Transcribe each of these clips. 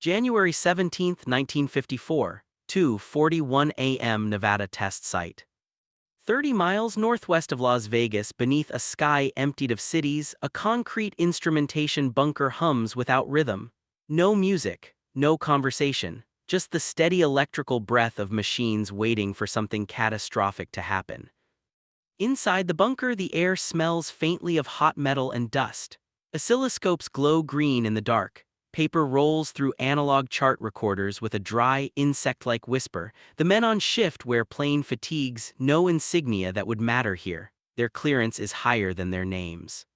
January 17, 1954, 2:41 a.m. Nevada test site. 30 miles northwest of Las Vegas, beneath a sky emptied of cities, a concrete instrumentation bunker hums without rhythm. No music, no conversation, just the steady electrical breath of machines waiting for something catastrophic to happen. Inside the bunker, the air smells faintly of hot metal and dust. Oscilloscopes glow green in the dark. Paper rolls through analog chart recorders with a dry, insect-like whisper. The men on shift wear plain fatigues, no insignia that would matter here. Their clearance is higher than their names.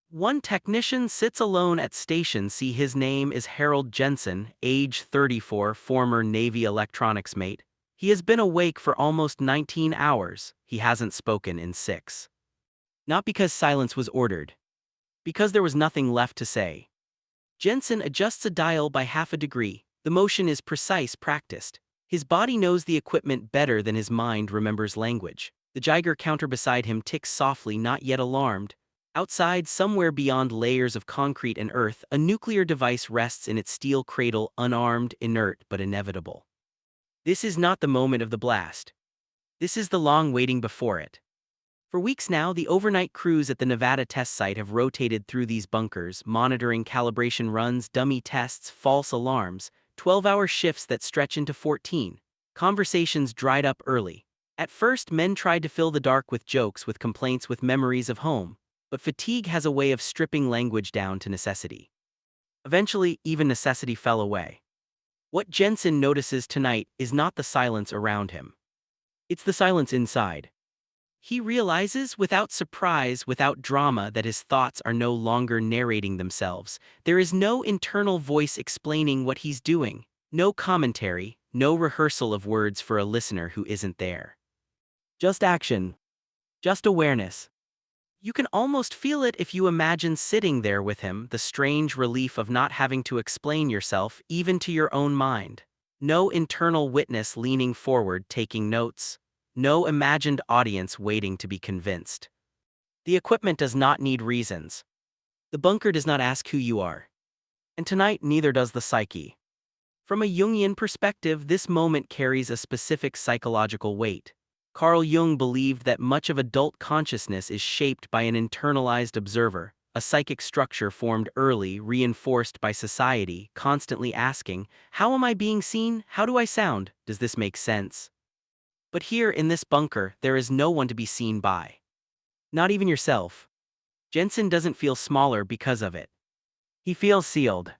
One technician sits alone at station. See, his name is Harold Jensen, age 34, former Navy electronics mate. He has been awake for almost 19 hours. He hasn't spoken in 6. Not because silence was ordered. Because there was nothing left to say. Jensen adjusts a dial by half a degree. The motion is precise, practiced. His body knows the equipment better than his mind remembers language. The Geiger counter beside him ticks softly, not yet alarmed. Outside, somewhere beyond layers of concrete and earth, a nuclear device rests in its steel cradle, unarmed, inert, but inevitable. This is not the moment of the blast. This is the long waiting before it. For weeks now, the overnight crews at the Nevada test site have rotated through these bunkers, monitoring calibration runs, dummy tests, false alarms, 12-hour shifts that stretch into 14. Conversations dried up early. At first, men tried to fill the dark with jokes, with complaints, with memories of home. But fatigue has a way of stripping language down to necessity. Eventually, even necessity fell away. What Jensen notices tonight is not the silence around him. It's the silence inside. He realizes, without surprise, without drama, that his thoughts are no longer narrating themselves. There is no internal voice explaining what he's doing, no commentary, no rehearsal of words for a listener who isn't there. Just action. Just awareness. You can almost feel it if you imagine sitting there with him, the strange relief of not having to explain yourself, even to your own mind. No internal witness leaning forward taking notes. No imagined audience waiting to be convinced. The equipment does not need reasons. The bunker does not ask who you are. And tonight, neither does the psyche. From a Jungian perspective, this moment carries a specific psychological weight. Carl Jung believed that much of adult consciousness is shaped by an internalized observer, a psychic structure formed early, reinforced by society, constantly asking, "How am I being seen? How do I sound? Does this make sense?" But here in this bunker, there is no one to be seen by. Not even yourself. Jensen doesn't feel smaller because of it. He feels sealed.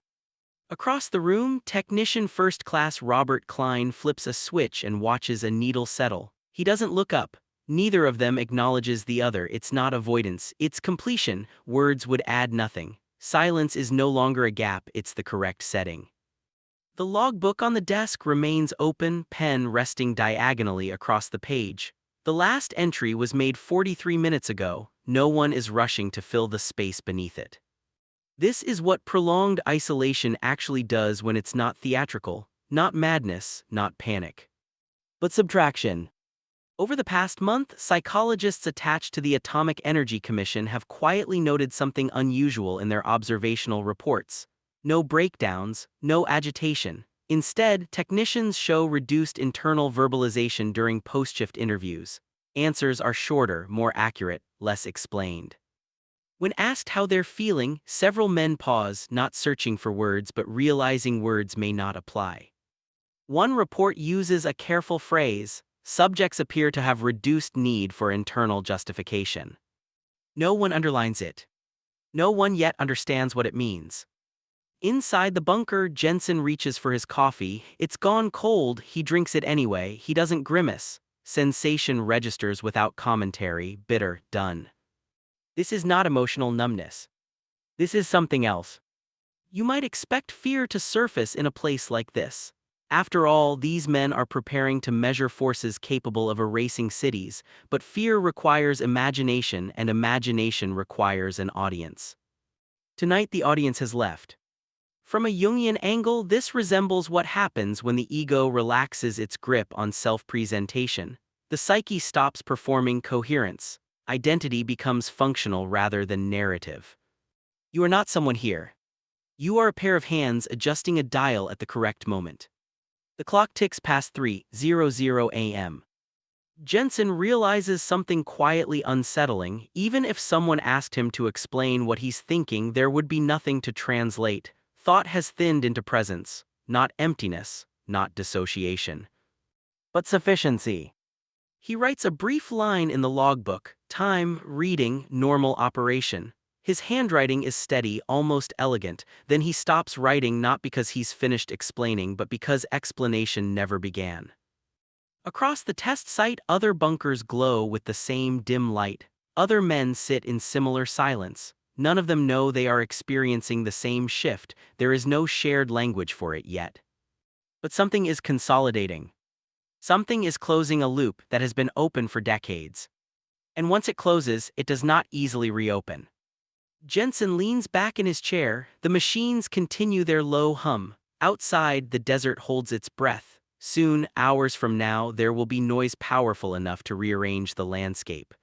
Across the room, technician first class Robert Klein flips a switch and watches a needle settle. He doesn't look up. Neither of them acknowledges the other. It's not avoidance, it's completion. Words would add nothing. Silence is no longer a gap, it's the correct setting. The logbook on the desk remains open, pen resting diagonally across the page. The last entry was made 43 minutes ago. No one is rushing to fill the space beneath it. This is what prolonged isolation actually does when it's not theatrical, not madness, not panic, but subtraction. Over the past month, psychologists attached to the Atomic Energy Commission have quietly noted something unusual in their observational reports. No breakdowns, no agitation. Instead, technicians show reduced internal verbalization during post-shift interviews. Answers are shorter, more accurate, less explained. When asked how they're feeling, several men pause, not searching for words but realizing words may not apply. One report uses a careful phrase: subjects appear to have reduced need for internal justification. No one underlines it. No one yet understands what it means. Inside the bunker, Jensen reaches for his coffee. It's gone cold. He drinks it anyway. He doesn't grimace. Sensation registers without commentary. Bitter, done. This is not emotional numbness. This is something else. You might expect fear to surface in a place like this. After all, these men are preparing to measure forces capable of erasing cities, but fear requires imagination, and imagination requires an audience. Tonight, the audience has left. From a Jungian angle, this resembles what happens when the ego relaxes its grip on self-presentation. The psyche stops performing coherence. Identity becomes functional rather than narrative. You are not someone here. You are a pair of hands adjusting a dial at the correct moment. The clock ticks past 3:00 a.m. Jensen realizes something quietly unsettling. Even if someone asked him to explain what he's thinking, there would be nothing to translate. Thought has thinned into presence, not emptiness, not dissociation, but sufficiency. He writes a brief line in the logbook: time, reading, normal operation. His handwriting is steady, almost elegant. Then he stops writing, not because he's finished explaining, but because explanation never began. Across the test site, other bunkers glow with the same dim light. Other men sit in similar silence. None of them know they are experiencing the same shift. There is no shared language for it yet. But something is consolidating. Something is closing a loop that has been open for decades. And once it closes, it does not easily reopen. Jensen leans back in his chair. The machines continue their low hum. Outside, the desert holds its breath. Soon, hours from now, there will be noise powerful enough to rearrange the landscape.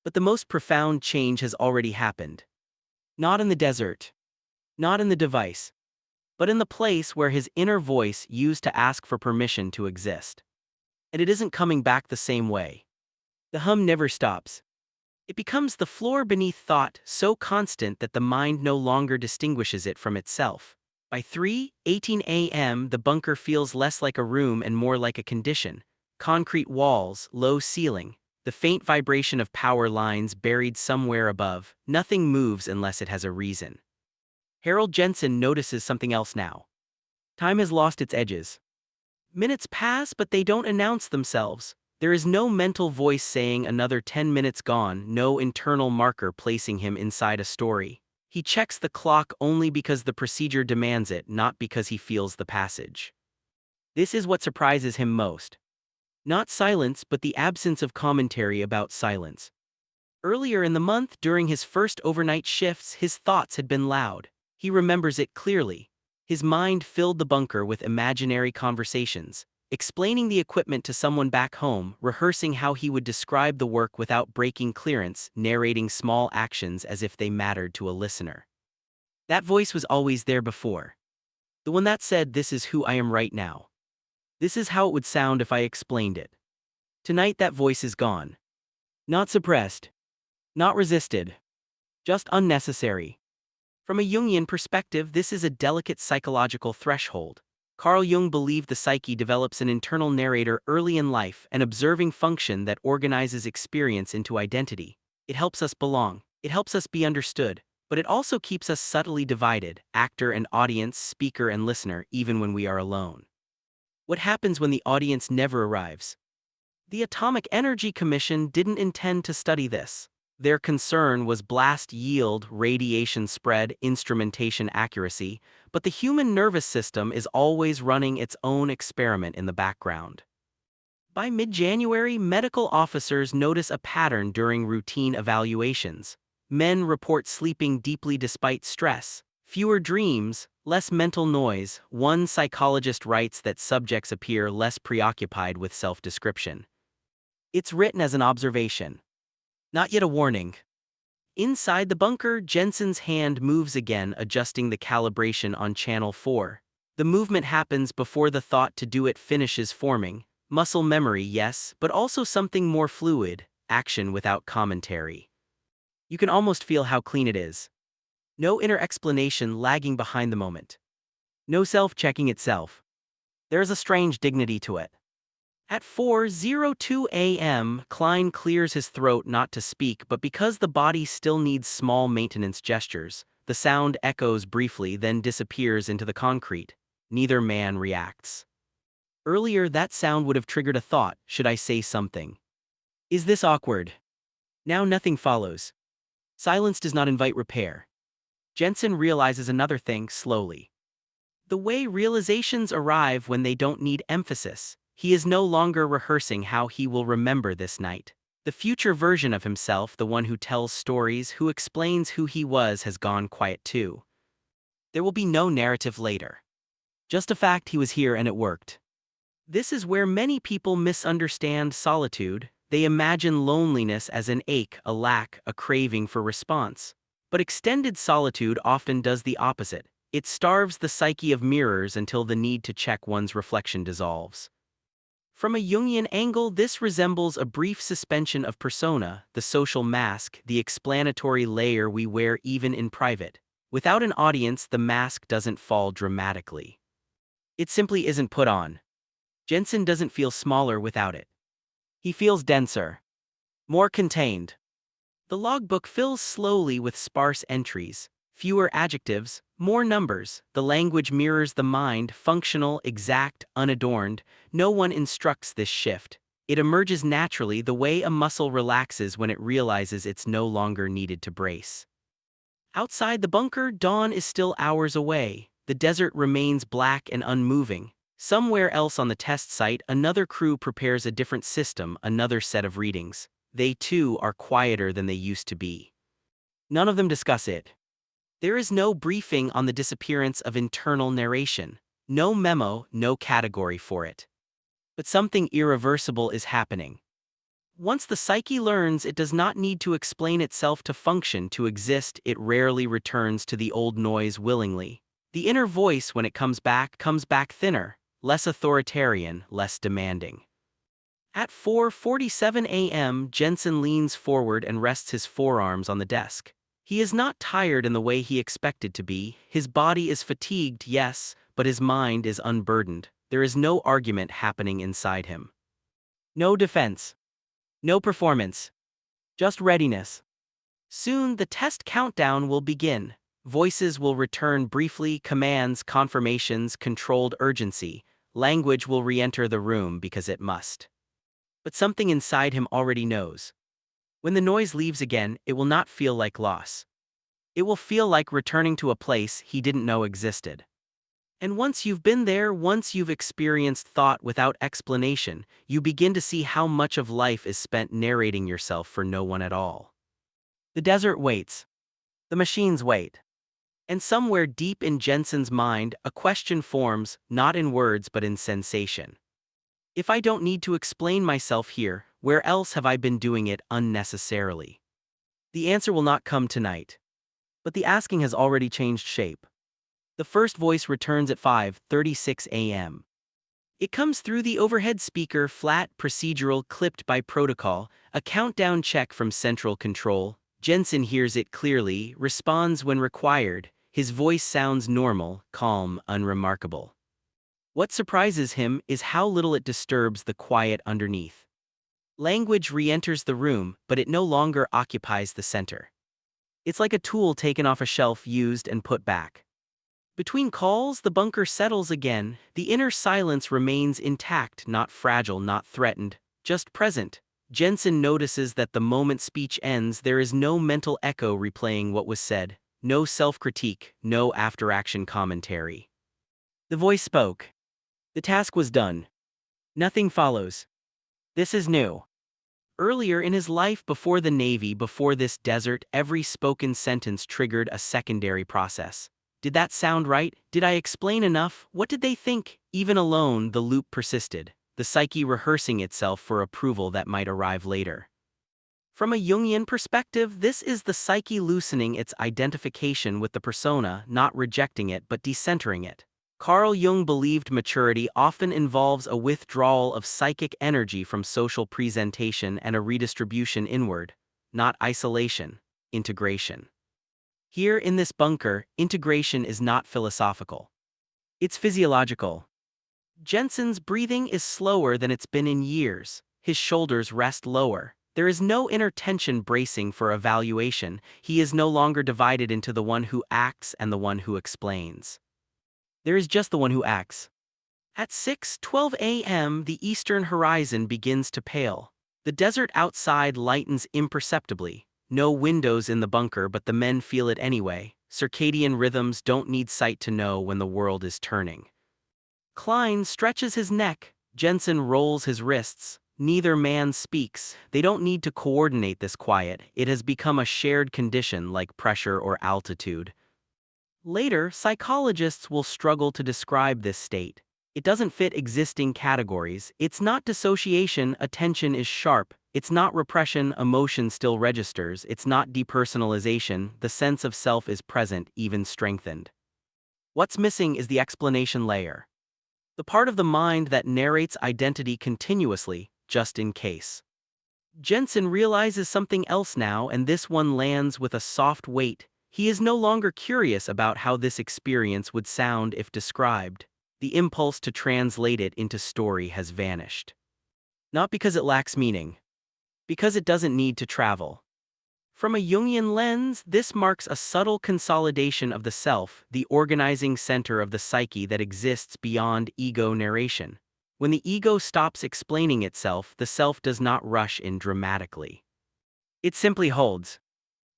But the most profound change has already happened. Not in the desert, not in the device, but in the place where his inner voice used to ask for permission to exist. And it isn't coming back the same way. The hum never stops. It becomes the floor beneath thought, so constant that the mind no longer distinguishes it from itself. By 3:18 a.m., the bunker feels less like a room and more like a condition. Concrete walls, low ceiling, the faint vibration of power lines buried somewhere above. Nothing moves unless it has a reason. Harold Jensen notices something else now. Time has lost its edges. Minutes pass, but they don't announce themselves. There is no mental voice saying another 10 minutes gone, no internal marker placing him inside a story. He checks the clock only because the procedure demands it, not because he feels the passage. This is what surprises him most. Not silence, but the absence of commentary about silence. Earlier in the month, during his first overnight shifts, his thoughts had been loud. He remembers it clearly. His mind filled the bunker with imaginary conversations, explaining the equipment to someone back home, rehearsing how he would describe the work without breaking clearance, narrating small actions as if they mattered to a listener. That voice was always there before. The one that said, "This is who I am right now. This is how it would sound if I explained it." Tonight that voice is gone. Not suppressed. Not resisted. Just unnecessary. From a Jungian perspective, this is a delicate psychological threshold. Carl Jung believed the psyche develops an internal narrator early in life, an observing function that organizes experience into identity. It helps us belong. It helps us be understood. But it also keeps us subtly divided, actor and audience, speaker and listener, even when we are alone. What happens when the audience never arrives? The Atomic Energy Commission didn't intend to study this. Their concern was blast yield, radiation spread, instrumentation accuracy, but the human nervous system is always running its own experiment in the background. By mid-January, medical officers notice a pattern during routine evaluations. Men report sleeping deeply despite stress, fewer dreams, less mental noise. One psychologist writes that subjects appear less preoccupied with self-description. It's written as an observation, not yet a warning. Inside the bunker, Jensen's hand moves again, adjusting the calibration on channel 4. The movement happens before the thought to do it finishes forming. Muscle memory, yes, but also something more fluid, action without commentary. You can almost feel how clean it is. No inner explanation lagging behind the moment. No self-checking itself. There is a strange dignity to it. At 4:02 a.m., Klein clears his throat not to speak, but because the body still needs small maintenance gestures. The sound echoes briefly, then disappears into the concrete. Neither man reacts. Earlier, that sound would have triggered a thought: should I say something? Is this awkward? Now nothing follows. Silence does not invite repair. Jensen realizes another thing slowly. The way realizations arrive when they don't need emphasis. He is no longer rehearsing how he will remember this night. The future version of himself, the one who tells stories, who explains who he was, has gone quiet too. There will be no narrative later. Just a fact: he was here and it worked. This is where many people misunderstand solitude. They imagine loneliness as an ache, a lack, a craving for response. But extended solitude often does the opposite. It starves the psyche of mirrors until the need to check one's reflection dissolves. From a Jungian angle, this resembles a brief suspension of persona, the social mask, the explanatory layer we wear even in private. Without an audience, the mask doesn't fall dramatically. It simply isn't put on. Jensen doesn't feel smaller without it. He feels denser, more contained. The logbook fills slowly with sparse entries, fewer adjectives, more numbers. The language mirrors the mind, functional, exact, unadorned. No one instructs this shift. It emerges naturally, the way a muscle relaxes when it realizes it's no longer needed to brace. Outside the bunker, dawn is still hours away. The desert remains black and unmoving. Somewhere else on the test site, another crew prepares a different system, another set of readings. They too are quieter than they used to be. None of them discuss it. There is no briefing on the disappearance of internal narration, no memo, no category for it. But something irreversible is happening. Once the psyche learns it does not need to explain itself to function, to exist, it rarely returns to the old noise willingly. The inner voice, when it comes back thinner, less authoritarian, less demanding. At 4:47 a.m., Jensen leans forward and rests his forearms on the desk. He is not tired in the way he expected to be. His body is fatigued, yes, but his mind is unburdened. There is no argument happening inside him. No defense. No performance. Just readiness. Soon the test countdown will begin. Voices will return briefly, commands, confirmations, controlled urgency. Language will re-enter the room because it must. But something inside him already knows. When the noise leaves again, it will not feel like loss. It will feel like returning to a place he didn't know existed. And once you've been there, once you've experienced thought without explanation, you begin to see how much of life is spent narrating yourself for no one at all. The desert waits. The machines wait. And somewhere deep in Jensen's mind, a question forms, not in words but in sensation. If I don't need to explain myself here, where else have I been doing it unnecessarily? The answer will not come tonight. But the asking has already changed shape. The first voice returns at 5:36 a.m. It comes through the overhead speaker, flat, procedural, clipped by protocol, a countdown check from central control. Jensen hears it clearly, responds when required. His voice sounds normal, calm, unremarkable. What surprises him is how little it disturbs the quiet underneath. Language re-enters the room, but it no longer occupies the center. It's like a tool taken off a shelf, used and put back. Between calls, the bunker settles again. The inner silence remains intact, not fragile, not threatened, just present. Jensen notices that the moment speech ends, there is no mental echo replaying what was said, no self-critique, no after-action commentary. The voice spoke. The task was done. Nothing follows. This is new. Earlier in his life, before the Navy, before this desert, every spoken sentence triggered a secondary process. Did that sound right? Did I explain enough? What did they think? Even alone, the loop persisted, the psyche rehearsing itself for approval that might arrive later. From a Jungian perspective, this is the psyche loosening its identification with the persona, not rejecting it but decentering it. Carl Jung believed maturity often involves a withdrawal of psychic energy from social presentation and a redistribution inward, not isolation, integration. Here in this bunker, integration is not philosophical. It's physiological. Jensen's breathing is slower than it's been in years. His shoulders rest lower. There is no inner tension bracing for evaluation. He is no longer divided into the one who acts and the one who explains. There is just the one who acts. At 6:12 a.m., the eastern horizon begins to pale. The desert outside lightens imperceptibly. No windows in the bunker, but the men feel it anyway. Circadian rhythms don't need sight to know when the world is turning. Klein stretches his neck. Jensen rolls his wrists. Neither man speaks. They don't need to coordinate this quiet. It has become a shared condition like pressure or altitude. Later, psychologists will struggle to describe this state. It doesn't fit existing categories. It's not dissociation, attention is sharp. It's not repression, emotion still registers. It's not depersonalization, the sense of self is present, even strengthened. What's missing is the explanation layer. The part of the mind that narrates identity continuously, just in case. Jensen realizes something else now, and this one lands with a soft weight. He is no longer curious about how this experience would sound if described. The impulse to translate it into story has vanished. Not because it lacks meaning, because it doesn't need to travel. From a Jungian lens, this marks a subtle consolidation of the self, the organizing center of the psyche that exists beyond ego narration. When the ego stops explaining itself, the self does not rush in dramatically. It simply holds.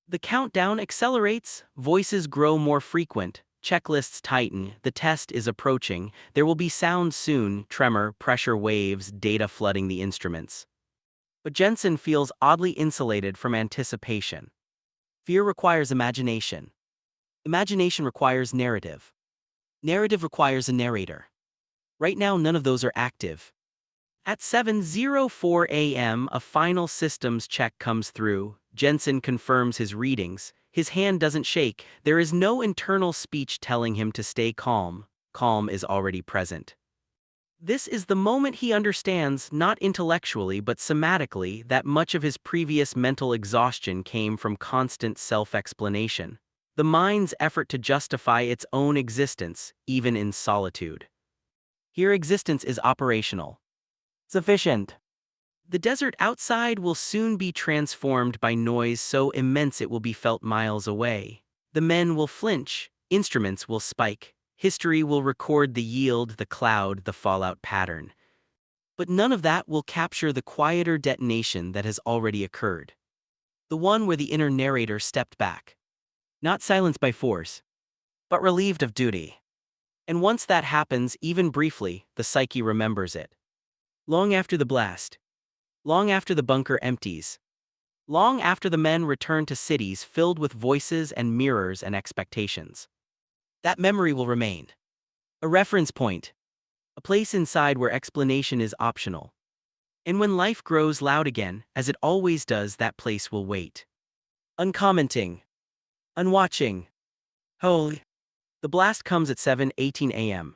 The countdown accelerates, voices grow more frequent, checklists tighten, the test is approaching, there will be sound soon, tremor, pressure waves, data flooding the instruments. But Jensen feels oddly insulated from anticipation. Fear requires imagination. Imagination requires narrative. Narrative requires a narrator. Right now, none of those are active. At 7:04 a.m., a final systems check comes through. Jensen confirms his readings. His hand doesn't shake. There is no internal speech telling him to stay calm. Calm is already present. This is the moment he understands, not intellectually but somatically, that much of his previous mental exhaustion came from constant self-explanation. The mind's effort to justify its own existence, even in solitude. Here existence is operational. Sufficient. The desert outside will soon be transformed by noise so immense it will be felt miles away. The men will flinch, instruments will spike, history will record the yield, the cloud, the fallout pattern. But none of that will capture the quieter detonation that has already occurred. The one where the inner narrator stepped back. Not silenced by force, but relieved of duty. And once that happens, even briefly, the psyche remembers it. Long after the blast. Long after the bunker empties. Long after the men return to cities filled with voices and mirrors and expectations. That memory will remain. A reference point. A place inside where explanation is optional. And when life grows loud again, as it always does, that place will wait. Uncommenting. Unwatching. Holy. The blast comes at 7:18 a.m.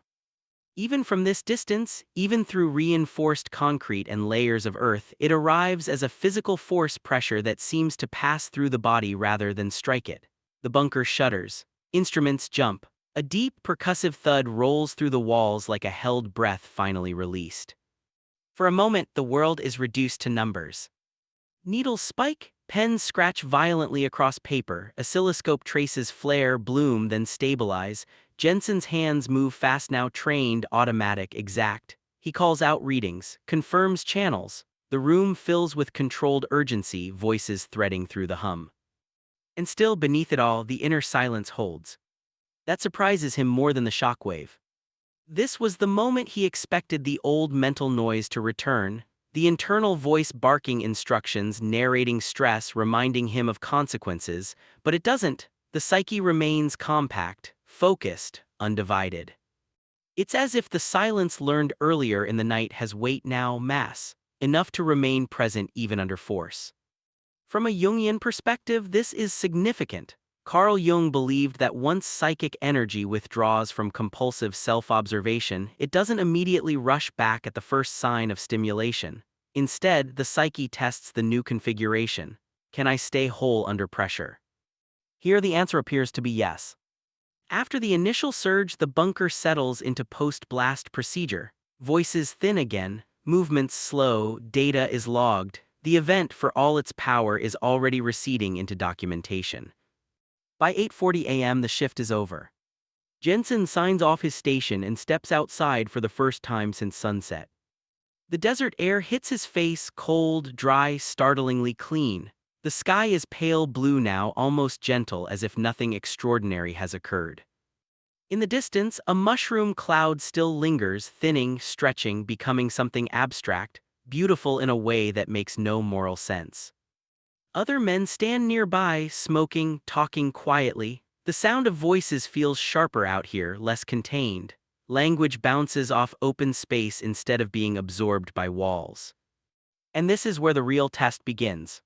Even from this distance, even through reinforced concrete and layers of earth, it arrives as a physical force pressure that seems to pass through the body rather than strike it. The bunker shudders. Instruments jump. A deep, percussive thud rolls through the walls like a held breath finally released. For a moment, the world is reduced to numbers. Needles spike, pens scratch violently across paper, oscilloscope traces flare, bloom, then stabilize. Jensen's hands move fast now, trained, automatic, exact. He calls out readings, confirms channels. The room fills with controlled urgency, voices threading through the hum. And still, beneath it all, the inner silence holds. That surprises him more than the shockwave. This was the moment he expected the old mental noise to return, the internal voice barking instructions, narrating stress, reminding him of consequences, but it doesn't. The psyche remains compact, focused, undivided. It's as if the silence learned earlier in the night has weight now, mass, enough to remain present even under force. From a Jungian perspective, this is significant. Carl Jung believed that once psychic energy withdraws from compulsive self-observation, it doesn't immediately rush back at the first sign of stimulation. Instead, the psyche tests the new configuration. Can I stay whole under pressure? Here the answer appears to be yes. After the initial surge, the bunker settles into post-blast procedure. Voices thin again, movements slow, data is logged. The event, for all its power, is already receding into documentation. By 8:40 a.m. the shift is over. Jensen signs off his station and steps outside for the first time since sunset. The desert air hits his face, cold, dry, startlingly clean. The sky is pale blue now, almost gentle, as if nothing extraordinary has occurred. In the distance, a mushroom cloud still lingers, thinning, stretching, becoming something abstract, beautiful in a way that makes no moral sense. Other men stand nearby, smoking, talking quietly. The sound of voices feels sharper out here, less contained. Language bounces off open space instead of being absorbed by walls. And this is where the real test begins.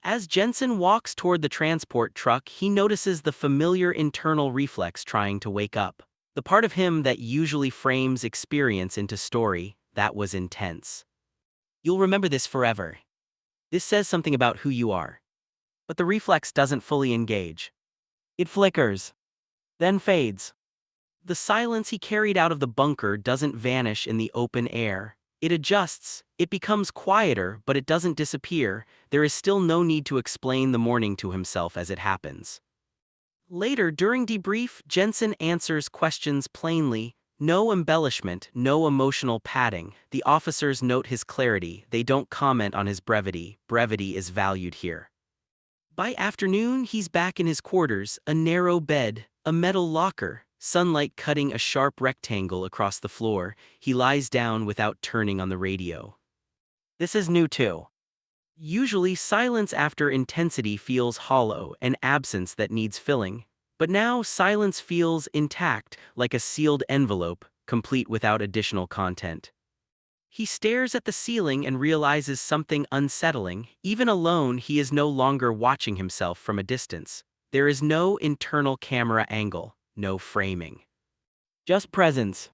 As Jensen walks toward the transport truck, he notices the familiar internal reflex trying to wake up. The part of him that usually frames experience into story, that was intense. You'll remember this forever. This says something about who you are. But the reflex doesn't fully engage. It flickers, then fades. The silence he carried out of the bunker doesn't vanish in the open air. It adjusts, it becomes quieter, but it doesn't disappear. There is still no need to explain the morning to himself as it happens. Later, during debrief, Jensen answers questions plainly. No embellishment, no emotional padding. The officers note his clarity, they don't comment on his brevity. Brevity is valued here. By afternoon, he's back in his quarters, a narrow bed, a metal locker, sunlight cutting a sharp rectangle across the floor. He lies down without turning on the radio. This is new too. Usually, silence after intensity feels hollow, an absence that needs filling. But now, silence feels intact, like a sealed envelope, complete without additional content. He stares at the ceiling and realizes something unsettling. Even alone, he is no longer watching himself from a distance. There is no internal camera angle, no framing. Just presence.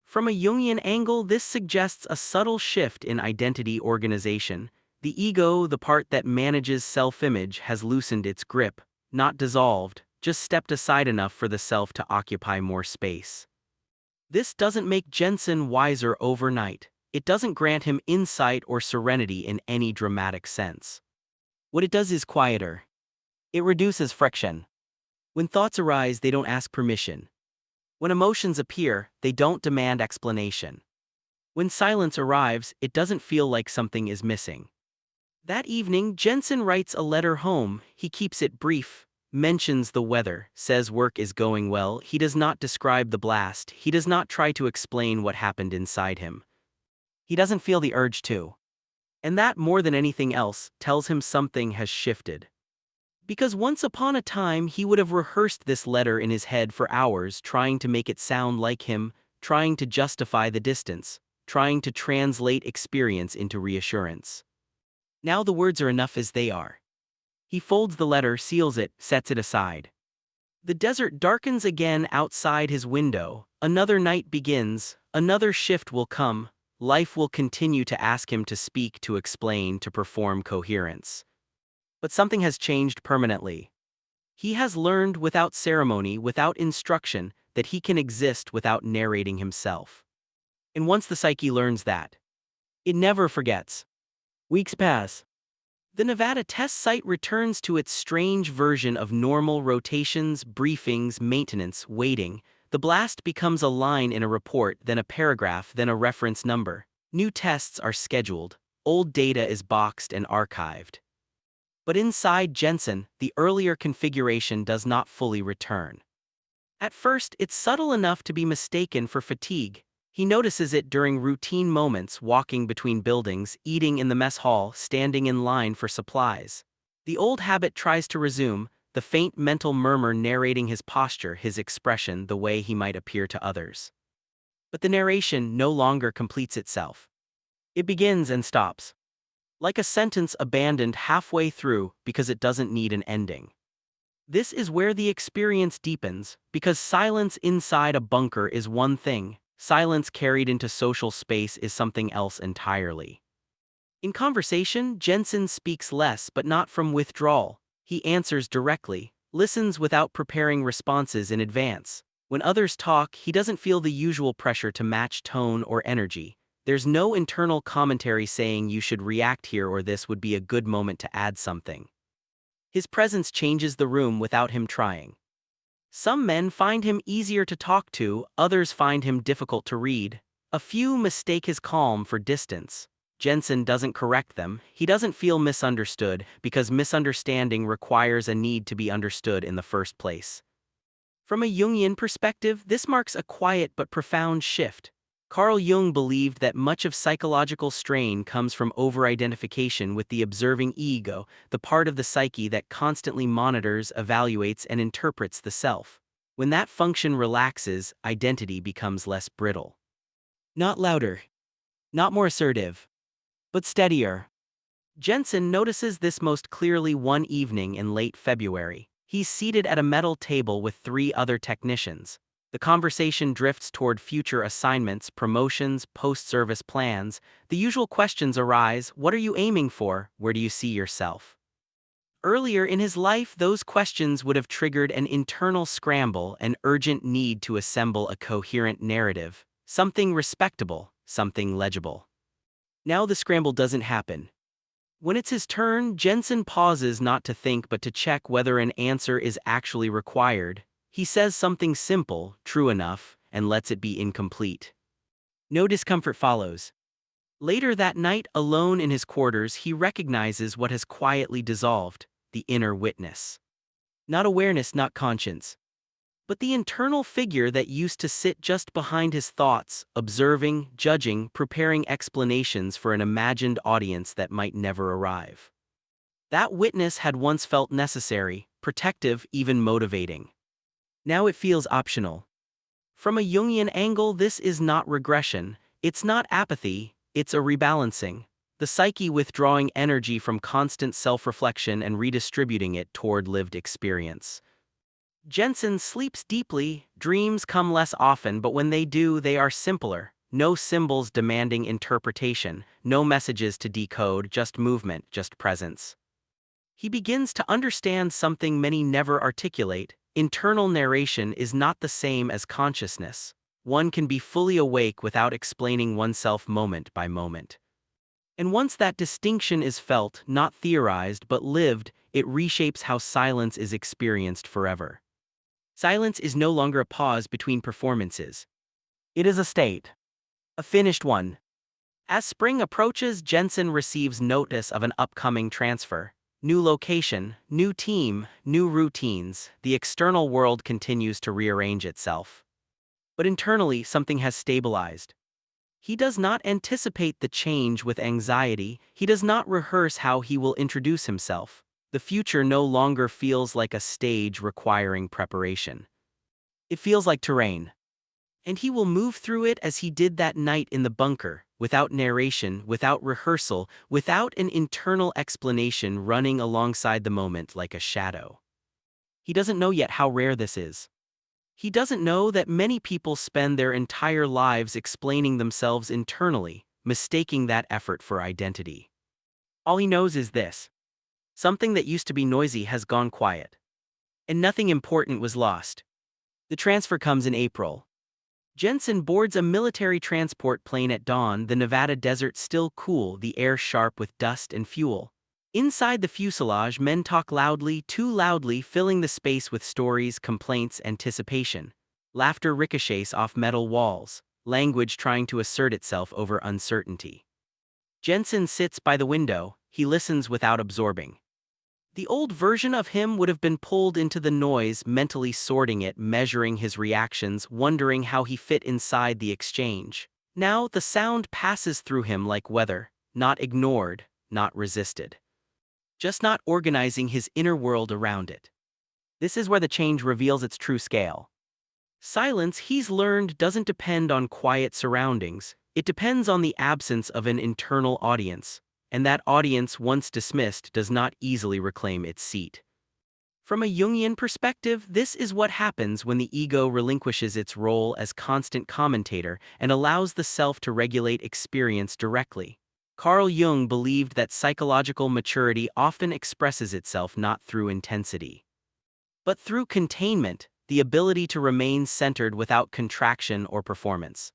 From a Jungian angle, this suggests a subtle shift in identity organization. The ego, the part that manages self-image, has loosened its grip, not dissolved, just stepped aside enough for the self to occupy more space. This doesn't make Jensen wiser overnight. It doesn't grant him insight or serenity in any dramatic sense. What it does is quieter. It reduces friction. When thoughts arise, they don't ask permission. When emotions appear, they don't demand explanation. When silence arrives, it doesn't feel like something is missing. That evening, Jensen writes a letter home. He keeps it brief, mentions the weather, says work is going well. He does not describe the blast. He does not try to explain what happened inside him. He doesn't feel the urge to. And that, more than anything else, tells him something has shifted. Because once upon a time, he would have rehearsed this letter in his head for hours, trying to make it sound like him, trying to justify the distance, trying to translate experience into reassurance. Now the words are enough as they are. He folds the letter, seals it, sets it aside. The desert darkens again outside his window. Another night begins, another shift will come. Life will continue to ask him to speak, to explain, to perform coherence. But something has changed permanently. He has learned without ceremony, without instruction, that he can exist without narrating himself. And once the psyche learns that, it never forgets. Weeks pass. The Nevada test site returns to its strange version of normal rotations, briefings, maintenance, waiting. The blast becomes a line in a report, then a paragraph, then a reference number. New tests are scheduled. Old data is boxed and archived. But inside Jensen, the earlier configuration does not fully return. At first, it's subtle enough to be mistaken for fatigue. He notices it during routine moments, walking between buildings, eating in the mess hall, standing in line for supplies. The old habit tries to resume, the faint mental murmur narrating his posture, his expression, the way he might appear to others. But the narration no longer completes itself. It begins and stops. Like a sentence abandoned halfway through because it doesn't need an ending. This is where the experience deepens, because silence inside a bunker is one thing. Silence carried into social space is something else entirely. In conversation, Jensen speaks less, but not from withdrawal. He answers directly, listens without preparing responses in advance. When others talk, he doesn't feel the usual pressure to match tone or energy. There's no internal commentary saying you should react here or this would be a good moment to add something. His presence changes the room without him trying. Some men find him easier to talk to, others find him difficult to read. A few mistake his calm for distance. Jensen doesn't correct them. He doesn't feel misunderstood, because misunderstanding requires a need to be understood in the first place. From a Jungian perspective, this marks a quiet but profound shift. Carl Jung believed that much of psychological strain comes from over-identification with the observing ego, the part of the psyche that constantly monitors, evaluates, and interprets the self. When that function relaxes, identity becomes less brittle. Not louder, not more assertive, but steadier. Jensen notices this most clearly one evening in late February. He's seated at a metal table with 3 other technicians. The conversation drifts toward future assignments, promotions, post-service plans. The usual questions arise: what are you aiming for? Where do you see yourself? Earlier in his life, those questions would have triggered an internal scramble, an urgent need to assemble a coherent narrative, something respectable, something legible. Now the scramble doesn't happen. When it's his turn, Jensen pauses not to think but to check whether an answer is actually required. He says something simple, true enough, and lets it be incomplete. No discomfort follows. Later that night, alone in his quarters, he recognizes what has quietly dissolved: the inner witness. Not awareness, not conscience, but the internal figure that used to sit just behind his thoughts, observing, judging, preparing explanations for an imagined audience that might never arrive. That witness had once felt necessary, protective, even motivating. Now it feels optional. From a Jungian angle, this is not regression, it's not apathy, it's a rebalancing. The psyche withdrawing energy from constant self-reflection and redistributing it toward lived experience. Jensen sleeps deeply, dreams come less often, but when they do, they are simpler. No symbols demanding interpretation, no messages to decode, just movement, just presence. He begins to understand something many never articulate: internal narration is not the same as consciousness. One can be fully awake without explaining oneself moment by moment. And once that distinction is felt, not theorized but lived, it reshapes how silence is experienced forever. Silence is no longer a pause between performances. It is a state. A finished one. As spring approaches, Jensen receives notice of an upcoming transfer. New location, new team, new routines. The external world continues to rearrange itself. But internally, something has stabilized. He does not anticipate the change with anxiety. He does not rehearse how he will introduce himself. The future no longer feels like a stage requiring preparation. It feels like terrain. And he will move through it as he did that night in the bunker, without narration, without rehearsal, without an internal explanation, running alongside the moment like a shadow. He doesn't know yet how rare this is. He doesn't know that many people spend their entire lives explaining themselves internally, mistaking that effort for identity. All he knows is this: something that used to be noisy has gone quiet. And nothing important was lost. The transfer comes in April. Jensen boards a military transport plane at dawn, the Nevada desert still cool, the air sharp with dust and fuel. Inside the fuselage, men talk loudly, too loudly, filling the space with stories, complaints, anticipation. Laughter ricochets off metal walls, language trying to assert itself over uncertainty. Jensen sits by the window, he listens without absorbing. The old version of him would have been pulled into the noise, mentally sorting it, measuring his reactions, wondering how he fit inside the exchange. Now the sound passes through him like weather, not ignored, not resisted. Just not organizing his inner world around it. This is where the change reveals its true scale. Silence, he's learned, doesn't depend on quiet surroundings. It depends on the absence of an internal audience, and that audience, once dismissed, does not easily reclaim its seat. From a Jungian perspective, this is what happens when the ego relinquishes its role as constant commentator and allows the self to regulate experience directly. Carl Jung believed that psychological maturity often expresses itself not through intensity, but through containment, the ability to remain centered without contraction or performance.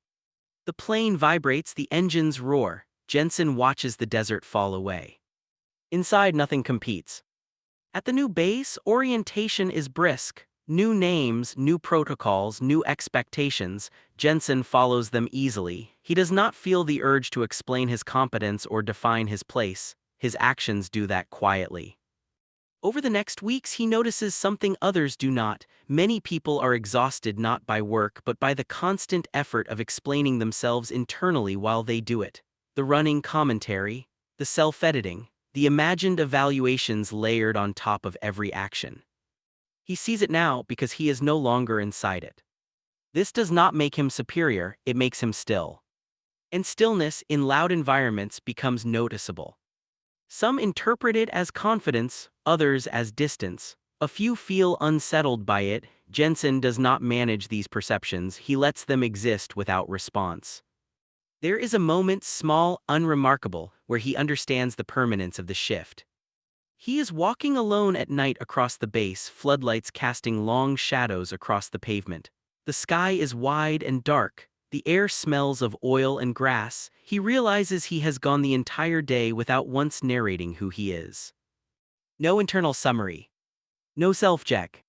The plane vibrates, the engines roar. Jensen watches the desert fall away. Inside, nothing competes. At the new base, orientation is brisk. New names, new protocols, new expectations. Jensen follows them easily. He does not feel the urge to explain his competence or define his place. His actions do that quietly. Over the next weeks, he notices something others do not. Many people are exhausted not by work but by the constant effort of explaining themselves internally while they do it. The running commentary, the self-editing, the imagined evaluations layered on top of every action. He sees it now because he is no longer inside it. This does not make him superior, it makes him still. And stillness in loud environments becomes noticeable. Some interpret it as confidence, others as distance, A few feel unsettled by it. Jensen does not manage these perceptions, he lets them exist without response. There is a moment, small, unremarkable, where he understands the permanence of the shift. He is walking alone at night across the base, floodlights casting long shadows across the pavement. The sky is wide and dark, the air smells of oil and grass. He realizes he has gone the entire day without once narrating who he is. No internal summary. No self-check.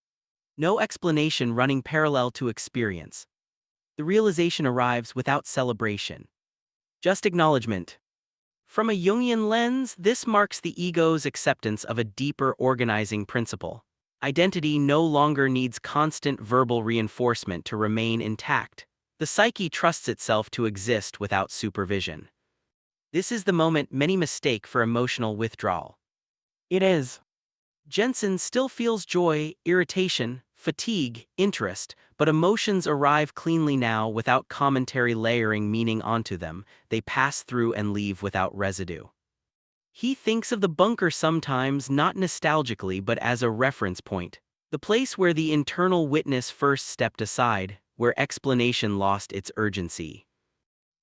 No explanation running parallel to experience. The realization arrives without celebration. Just acknowledgement. From a Jungian lens, this marks the ego's acceptance of a deeper organizing principle. Identity no longer needs constant verbal reinforcement to remain intact. The psyche trusts itself to exist without supervision. This is the moment many mistake for emotional withdrawal. It is. Jensen still feels joy, irritation, fatigue, interest, but emotions arrive cleanly now without commentary layering meaning onto them. They pass through and leave without residue. He thinks of the bunker sometimes not nostalgically but as a reference point, the place where the internal witness first stepped aside, where explanation lost its urgency.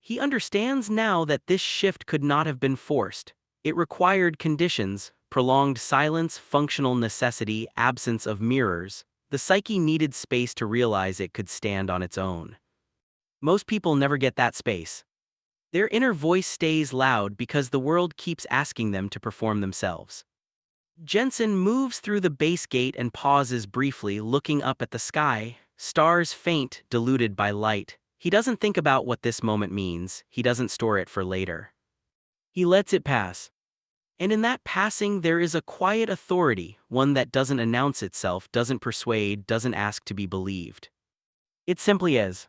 He understands now that this shift could not have been forced. It required conditions, prolonged silence, functional necessity, absence of mirrors. The psyche needed space to realize it could stand on its own. Most people never get that space. Their inner voice stays loud because the world keeps asking them to perform themselves. Jensen moves through the base gate and pauses briefly, looking up at the sky. Stars faint, diluted by light. He doesn't think about what this moment means, he doesn't store it for later. He lets it pass. And in that passing there is a quiet authority, one that doesn't announce itself, doesn't persuade, doesn't ask to be believed. It simply is.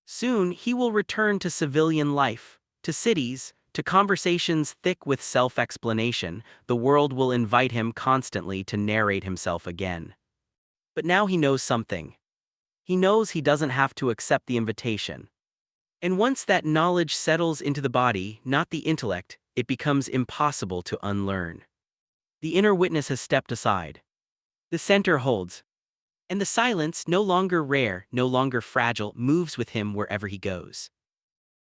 Soon he will return to civilian life, to cities, to conversations thick with self-explanation. The world will invite him constantly to narrate himself again. But now he knows something. He knows he doesn't have to accept the invitation. And once that knowledge settles into the body, not the intellect, it becomes impossible to unlearn. The inner witness has stepped aside. The center holds. And the silence, no longer rare, no longer fragile, moves with him wherever he goes.